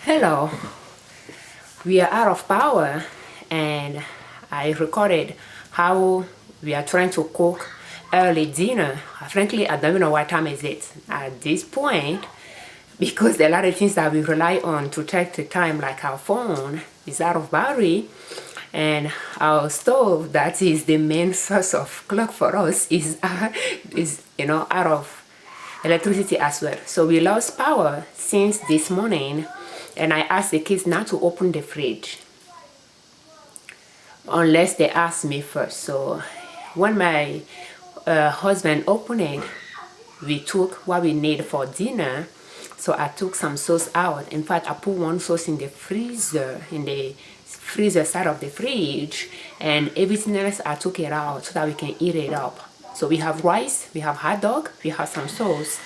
Hello, we are out of power and I recorded how we are trying to cook early dinner. Frankly, I don't even know what time is it at this point because there are a lot of things that we rely on to check the time, like our phone is out of battery, and our stove, that is the main source of clock for us, is out of electricity as well. So we lost power since this morning, and I asked the kids not to open the fridge unless they ask me first. So when my husband opened it, we took what we need for dinner. So I took some sauce out. In fact, I put one sauce in the freezer side of the fridge, and everything else I took it out so that we can eat it up. So we have rice, we have hot dog, we have some sauce.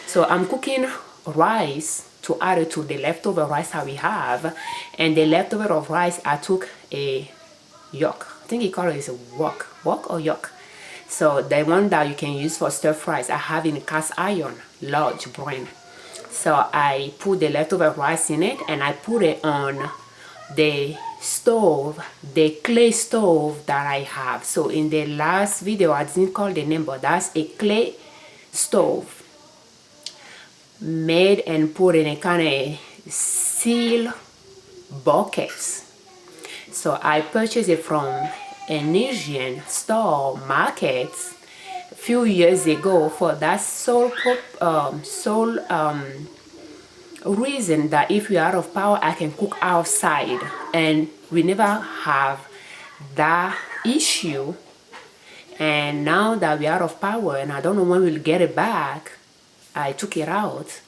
So I'm cooking rice to add it to the leftover rice that we have, and the leftover of rice I took a yolk. I think he called it a wok or yolk. So the one that you can use for stir fries I have in cast iron, large brand. So I put the leftover rice in it and I put it on the stove, the clay stove that I have. So in the last video I didn't call the name, but that's a clay stove made and put in a kind of seal buckets. So I purchased it from an Asian store market a few years ago for that sole reason that if we're out of power, I can cook outside, and we never have that issue. And now that we're out of power and I don't know when we'll get it back, I took it out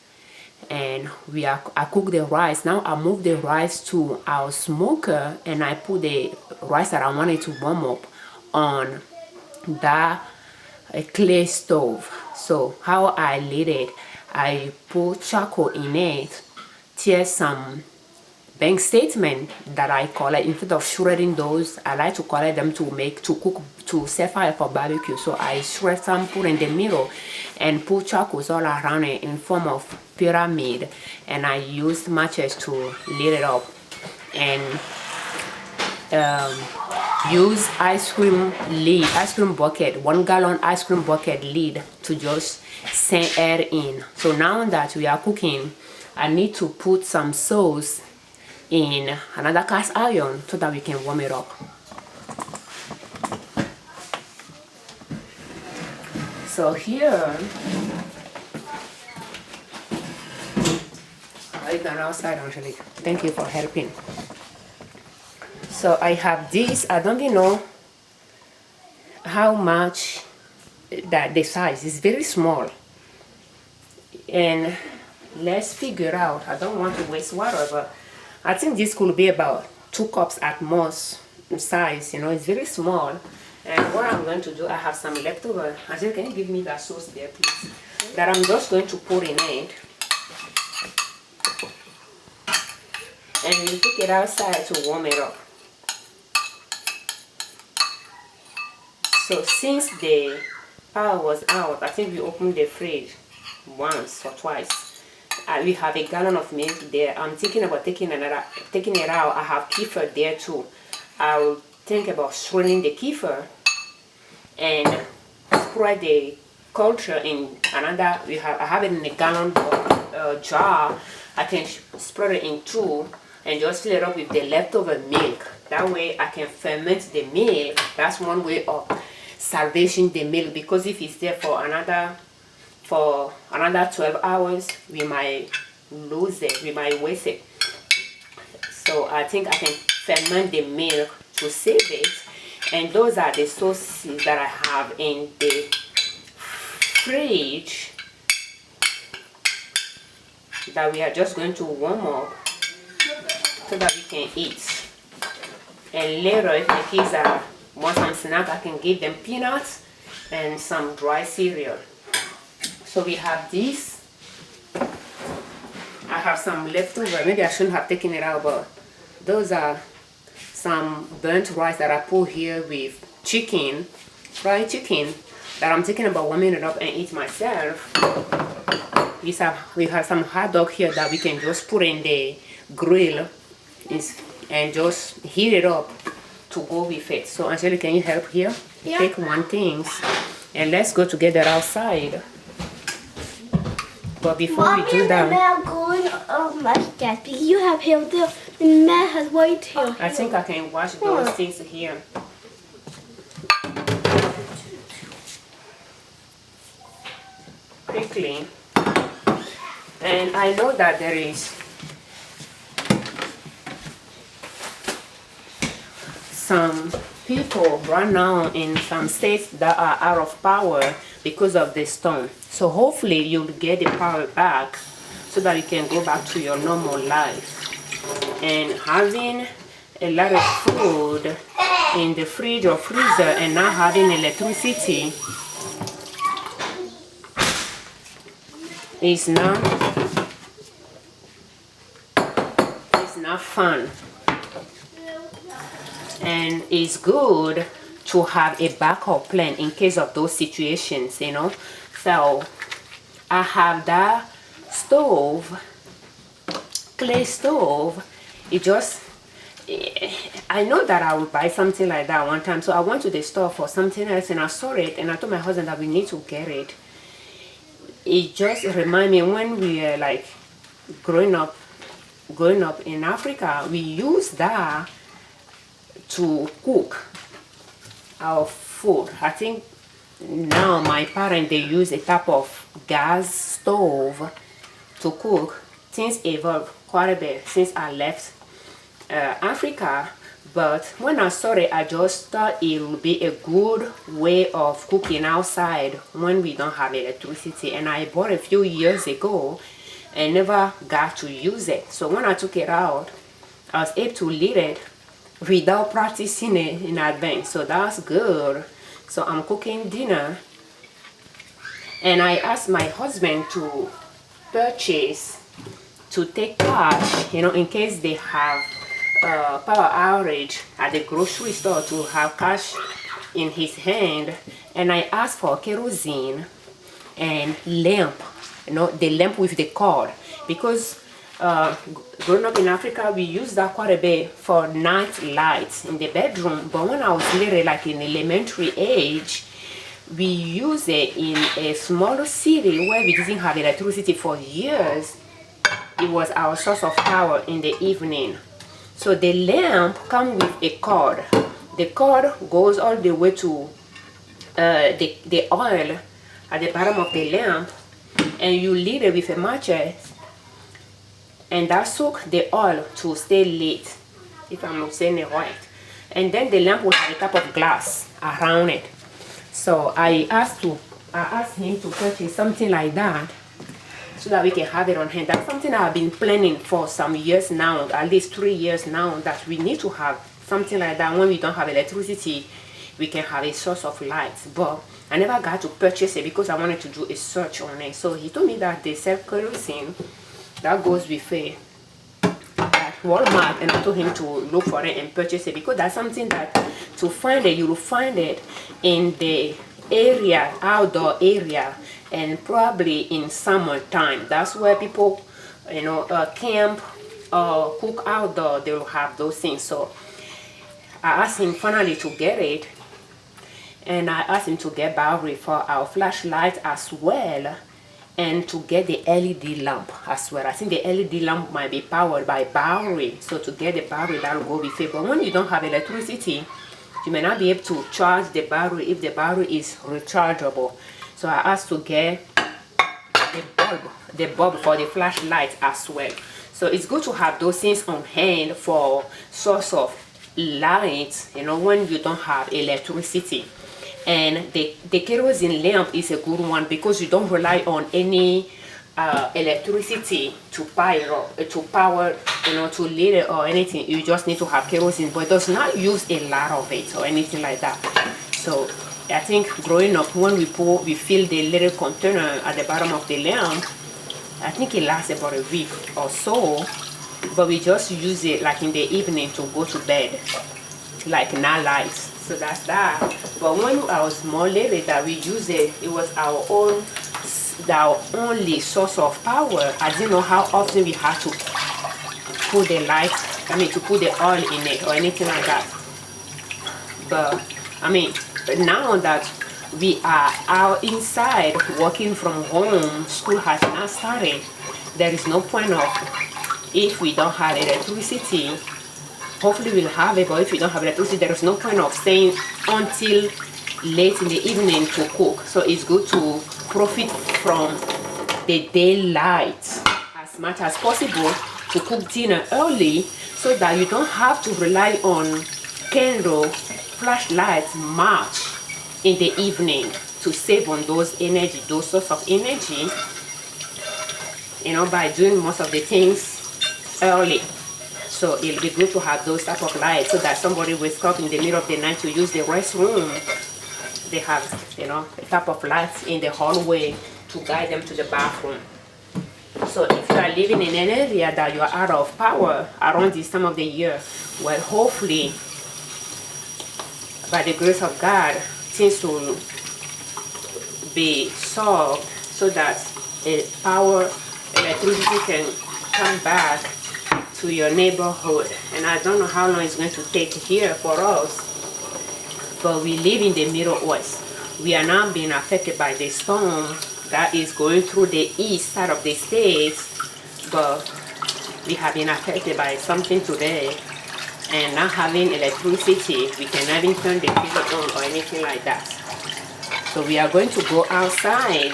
and I cook the rice. Now I move the rice to our smoker and I put the rice that I wanted to warm up on that clay stove. So how I lit it, I put charcoal in it, tear some bank statement that I collect. Instead of shredding those, I like to collect them to set fire for barbecue. So I shred some, put in the middle, and put charcoals all around it in form of pyramid. And I used matches to lit it up, and use ice cream bucket, 1 gallon ice cream bucket lid to just send air in. So now that we are cooking, I need to put some sauce in another cast iron so that we can warm it up. So here, I've gone outside actually. Thank you for helping. So I have this. I don't even know how much that the size is, very small. And let's figure out. I don't want to waste water, but I think this could be about 2 cups at most size. It's very small. And what I'm going to do, I have some leftover. Angel, can you give me that sauce there, please? That I'm just going to pour in it. And we'll take it outside to warm it up. So since the power was out, I think we opened the fridge once or twice. We have a gallon of milk there. I'm thinking about taking it out. I have kefir there too. I'll think about shredding the kefir and spread the culture in another. I have it in a gallon jar. I can spread it in 2 and just fill it up with the leftover milk. That way I can ferment the milk. That's one way of salvation the milk, because if it's there for another 12 hours, we might lose it, we might waste it. So I think I can ferment the milk to save it. And those are the sauces that I have in the fridge that we are just going to warm up so that we can eat. And later, if the kids want some snack, I can give them peanuts and some dry cereal. So we have this. I have some leftover. Maybe I shouldn't have taken it out, but those are some burnt rice that I put here with fried chicken, that I'm thinking about warming it up and eat myself. we have some hot dog here that we can just put in the grill and just heat it up to go with it. So Angelique, can you help here? Yeah. Take one thing and let's go together outside. But before we do that, I'm going like that because you have hair there. The man has white hair. I think I can wash those things here. Quickly. And I know that there is some people right now in some states that are out of power because of the storm. So hopefully you'll get the power back so that you can go back to your normal life. And having a lot of food in the fridge or freezer and not having electricity is not fun. And it's good to have a backup plan in case of those situations, you know. So I have that stove, clay stove. It just, I know that I would buy something like that one time. So I went to the store for something else and I saw it and I told my husband that we need to get it. It just reminded me when we were like growing up in Africa, we used that to cook our food. I think now my parents, they use a type of gas stove to cook. Things evolved quite a bit since I left Africa, but when I saw it, I just thought it would be a good way of cooking outside when we don't have electricity. And I bought it a few years ago and never got to use it. So when I took it out, I was able to lit it without practicing it in advance. So that's good. So I'm cooking dinner and I asked my husband to purchase, to take cash, you know, in case they have power outage at the grocery store, to have cash in his hand. And I asked for kerosene and lamp, you know, the lamp with the cord, because growing up in Africa, we use that quite a bit for night lights in the bedroom. But when I was little, like in elementary age, we use it in a smaller city where we didn't have electricity for years. It was our source of power in the evening. So the lamp comes with a cord. The cord goes all the way to the oil at the bottom of the lamp, and you lit it with a matches, and that soaks the oil to stay lit, if I'm not saying it right. And then the lamp will have a type of glass around it. So I asked him to purchase something like that so that we can have it on hand. That's something I've been planning for some years now, at least 3 years now, that we need to have something like that. When we don't have electricity, we can have a source of light. But I never got to purchase it because I wanted to do a search on it. So he told me that they sell kerosene that goes with it at Walmart, and I told him to look for it and purchase it, because that's something that to find it, you will find it in the area, outdoor area, and probably in summertime. That's where people, you know, camp or cook outdoor. They will have those things. So I asked him finally to get it, and I asked him to get battery for our flashlight as well, and to get the LED lamp as well. I think the LED lamp might be powered by battery, so to get the battery, that will go with it. But when you don't have electricity, you may not be able to charge the battery if the battery is rechargeable. So I asked to get the bulb for the flashlight as well. So it's good to have those things on hand for source of light, you know, when you don't have electricity. And the kerosene lamp is a good one because you don't rely on any electricity to power, you know, to lit it or anything. You just need to have kerosene, but it does not use a lot of it or anything like that. So I think growing up, when we fill the little container at the bottom of the lamp, I think it lasts about a week or so, but we just use it like in the evening to go to bed, like night lights. So that's that. But when I was more little, that we used it, it was our own our only source of power. I didn't know how often we had to put the light, to put the oil in it or anything like that. But now that we are out inside working from home, school has not started, there is no point of, if we don't have electricity, hopefully we'll have it, but if we don't have electricity, there is no point of staying until late in the evening to cook. So it's good to profit from the daylight as much as possible to cook dinner early, so that you don't have to rely on candle flashlights much in the evening to save on those sources of energy, by doing most of the things early. So it'll be good to have those type of lights, so that somebody wakes up in the middle of the night to use the restroom, they have a type of lights in the hallway to guide them to the bathroom. So if you are living in an area that you are out of power around this time of the year, well, hopefully by the grace of God, things will be solved so that electricity can come back to your neighborhood. And I don't know how long it's going to take here for us, but we live in the Middle West. We are now being affected by the storm that is going through the east side of the states, but we have been affected by something today, and not having electricity, we cannot even turn the TV on or anything like that. So we are going to go outside.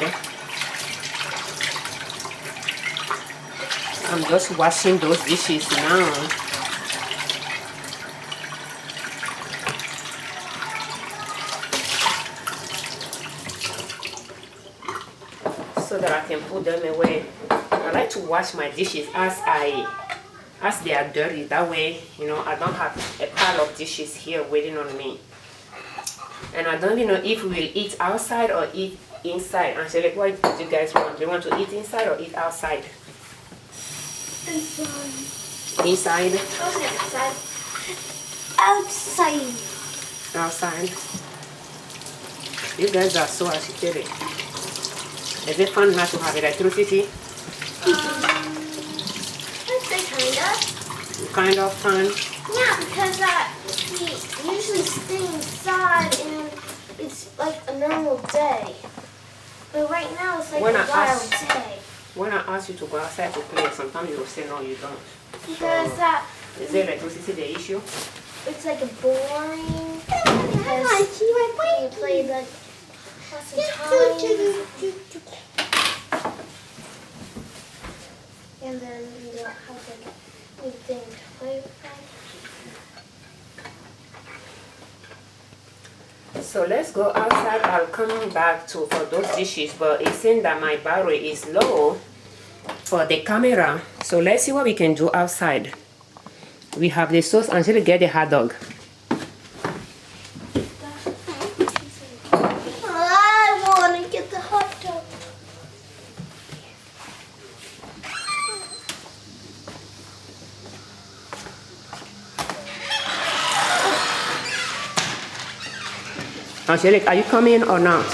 I'm just washing those dishes now. So that I can put them away. I like to wash my dishes as they are dirty. That way, I don't have a pile of dishes here waiting on me. And I don't even know if we will eat outside or eat inside. Angelique, what do you guys want? Do you want to eat inside or eat outside? Inside. Inside? Okay, outside. Outside. Outside. You guys are so agitated. Is it fun not to have electricity? I'd say kinda. Kind of fun? Yeah, because we usually stay inside and it's like a normal day. But right now it's like a wild day. When I ask you to go outside to play, sometimes you will say no, you don't. Because is the electricity the issue? It's like a boring. Because you play like lots of times. And then you don't have like anything to play with them. So let's go outside. I'll come back for those dishes, but it seems that my battery is low for the camera. So let's see what we can do outside. We have the sauce until we get the hot dog. I want to get the hot dog. Angelique, are you coming or not?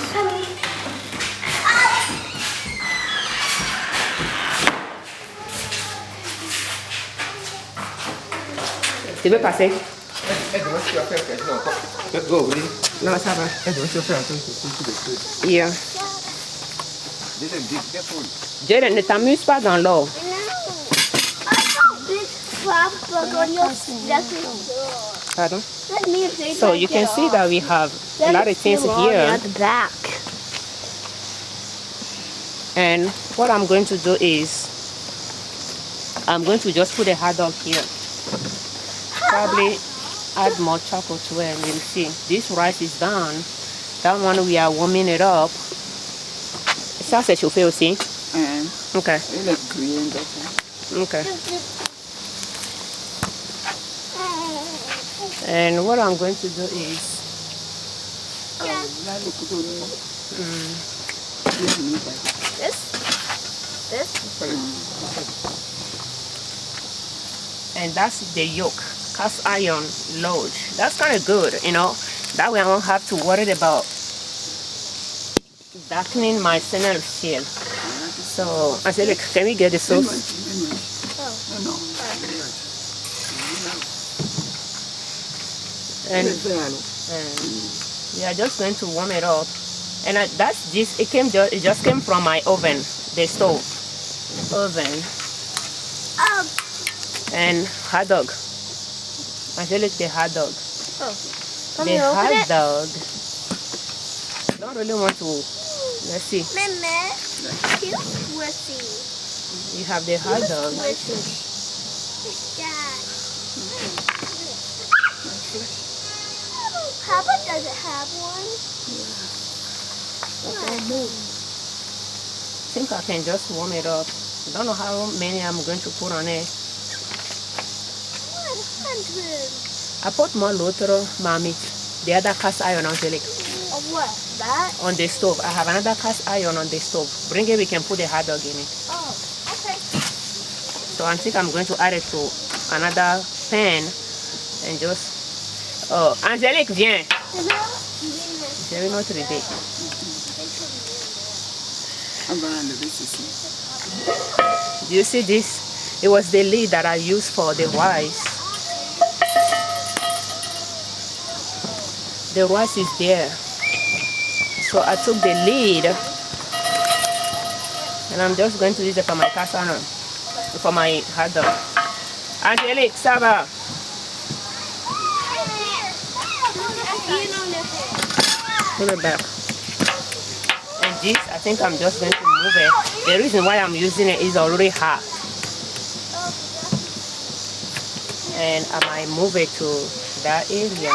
Tu veux passer? Non, ça va. Yeah. Jaden, ne t'amuse pas dans l'eau. Pardon? So you can see that we have a lot of things here. At the back. And what I'm going to do is, I'm going to just put a hot dog here. Probably add more charcoal to it, and you'll see. This rice is done. That one we are warming it up. Ça c'est chauffé aussi? Okay. Okay. And what I'm going to do is, This? and that's the yolk, cast iron load. That's kind of good, That way I won't have to worry about darkening my stainless steel. So I said, look, can we get the sauce? And we are just going to warm it up. And that's this. It just came from my oven, the stove oven. And hot dog. I feel like the hot dog. The hot dog. I don't really want to. Let's see. You have the hot dog. Papa doesn't have one. I think I can just warm it up. I don't know how many I'm going to put on it. 100. I put more later, mommy. The other cast iron, Angelique. Of what? That? On the stove. I have another cast iron on the stove. Bring it, we can put the hot dog in it. Oh, okay. So I think I'm going to add it to another pan and just... Oh, Angelique, viens. Je vais notre idée. Do you see this? It was the lid that I used for the rice. The rice is there. So I took the lid and I'm just going to use it for my cast iron, for my hot dog. Angelique, ça va? Put it back. And this, I think I'm just going to move it. The reason why I'm using it is already hot. And I might move it to that area.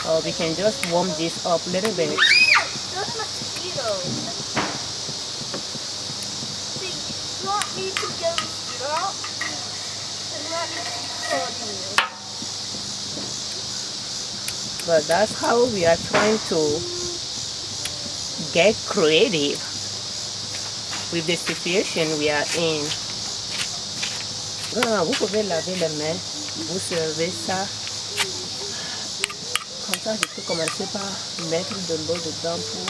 Or we can just warm this up a little bit. Those mosquitoes. See, you want me to go strong? But that's how we are trying to get creative with the situation we are in. Vous pouvez laver les mains, vous servez ça. Comme ça, je peux commencer par mettre de l'eau dedans pour...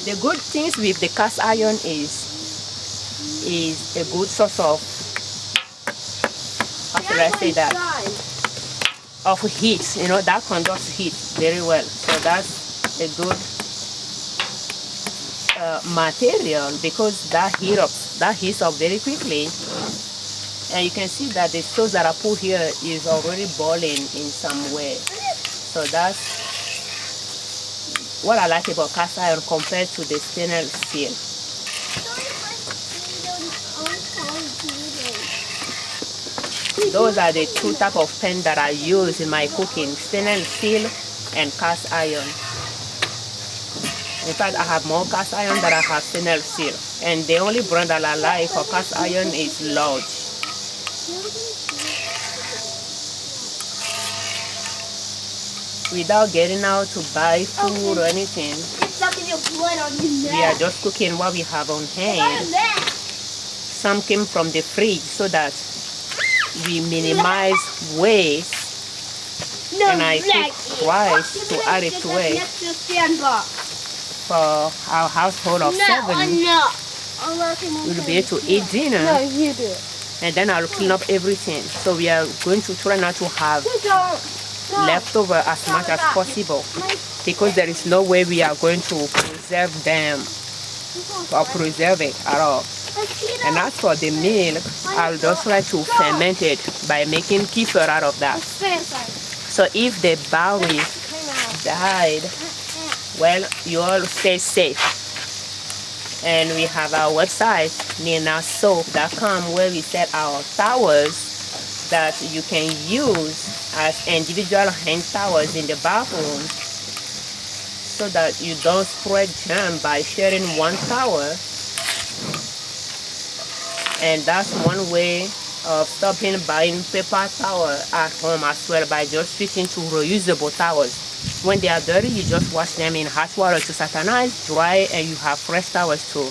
The good things with the cast iron is a good source of, how should I say that, of heat. You know, that conducts heat very well. So that's a good material because that heats up very quickly. And you can see that the sauce that I put here is already boiling in some way. So that's what I like about cast iron compared to the stainless steel. Those are the two types of pan that I use in my cooking, stainless steel and cast iron. In fact, I have more cast iron than I have stainless steel. And the only brand that I like for cast iron is L.L.C. Without getting out to buy food or anything, we are just cooking what we have on hand. Some came from the fridge so that we minimize waste. And I cook rice to add it to it for our household of 7. We'll be able to eat dinner. No, you do. And then I'll clean up everything. So we are going to try not to have leftover as much as possible because there is no way we are going to preserve them or preserve it at all. And as for the milk, I'll just try to ferment it by making kefir out of that. So if the barley died, well, you all stay safe. And we have our website, ninasoap.com, where we set our towels that you can use as individual hand towels in the bathroom so that you don't spread germ by sharing one towel. And that's one way of stopping buying paper towel at home as well, by just switching to reusable towels. When they are dirty, you just wash them in hot water to satanize, dry, and you have fresh towels to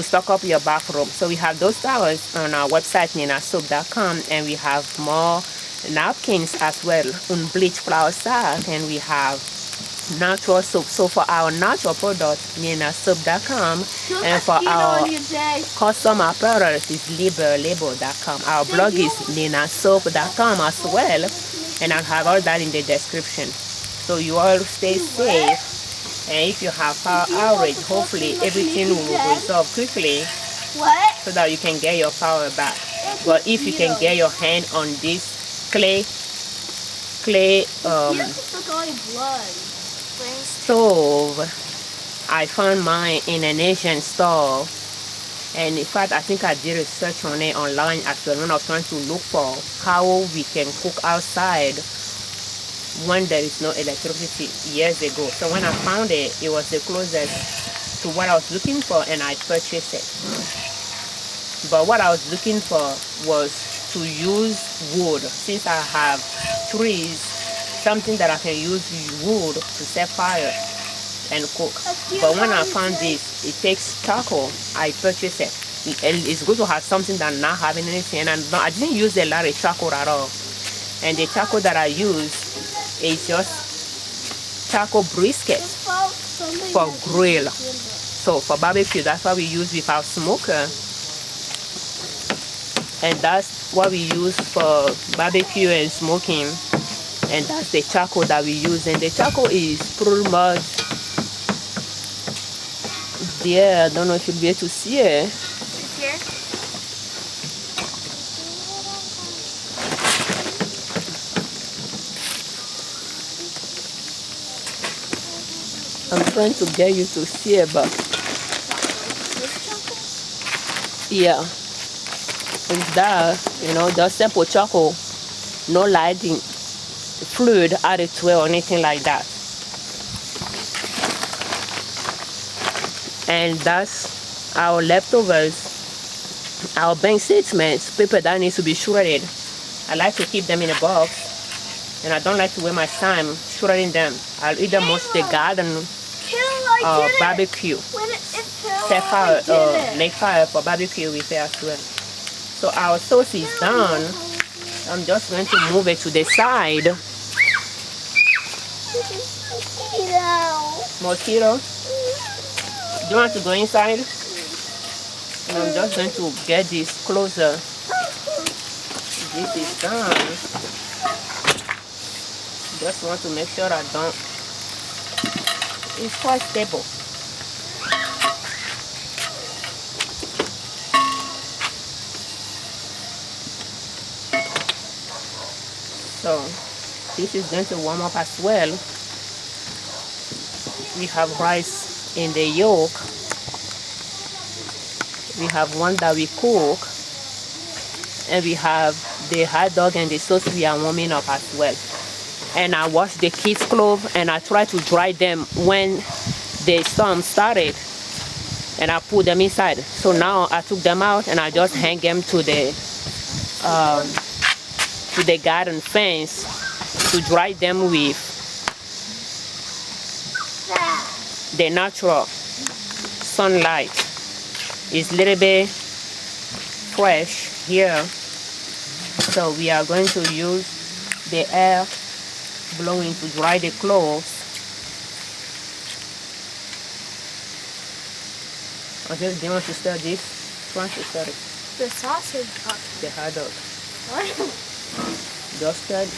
stock up your bathroom. So we have those towels on our website, ninasoap.com, and we have more napkins as well, unbleached flour sack, and we have natural soap. So for our natural product, ninasoap.com, and for our custom apparel is Liberman.com. Our blog is ninasoap.com as well, and I'll have all that in the description. So you all stay safe, and if you have power outage, hopefully everything will resolve quickly so that you can get your power back. But if you can get your hand on this clay stove, I found mine in an Asian store, and in fact I think I did research on it online as well when I was trying to look for how we can cook outside when there is no electricity years ago. So when I found it, it was the closest to what I was looking for, and I purchased it. But what I was looking for was to use wood. Since I have trees, something that I can use wood to set fire and cook. But when I found this, it takes charcoal. I purchased it. It's good to have something that not having anything. And I didn't use a lot of charcoal at all. And the charcoal that I use is just charcoal brisket for grill. So for barbecue, that's what we use with our smoker. And that's what we use for barbecue and smoking, and that's the charcoal that we use. And the charcoal is pretty much there. I don't know if you'll be able to see it. Here? I'm trying to get you to see it, but yeah, it's that, you know, just simple charcoal, no lighting fluid added to it or anything like that. And that's our leftovers, our bank statements, paper that needs to be shredded. I like to keep them in a box, and I don't like to waste my time shredding them. I'll either mush the garden or barbecue. Set fire, make fire for barbecue with it as well. So our sauce is done. I'm just going to move it to the side. Mosquito. Do you want to go inside? And I'm just going to get this closer. This is done. Just want to make sure I don't. It's quite stable. So this is going to warm up as well. We have rice in the yolk. We have one that we cook, and we have the hot dog and the sauce we are warming up as well. And I washed the kids' clothes, and I tried to dry them when the storm started, and I put them inside. So now I took them out, and I just hang them to the garden fence to dry them with the natural sunlight. It's a little bit fresh here, so we are going to use the air blowing to dry the clothes. Okay, do you want to stir this? Try to stir it. The sausage hot. The hot dog. What? Just stir it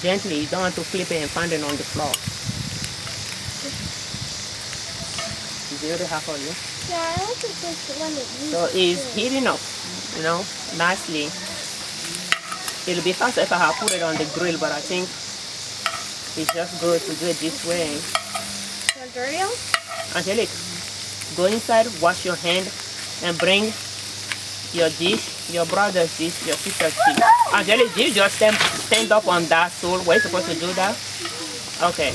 gently. You don't want to flip it and find it on the floor. Is it really hot for you? Yeah, I don't think that's the one that you So it's heating up, you know, nicely. It'll be faster if I have put it on the grill, but I think it's just good to do it this way. want dirty on? Angelique, go inside, wash your hand, and bring your dish, your brother's dish, your sister's dish. Angelique, did you just stand up on that stool? Were you supposed to do that? Okay.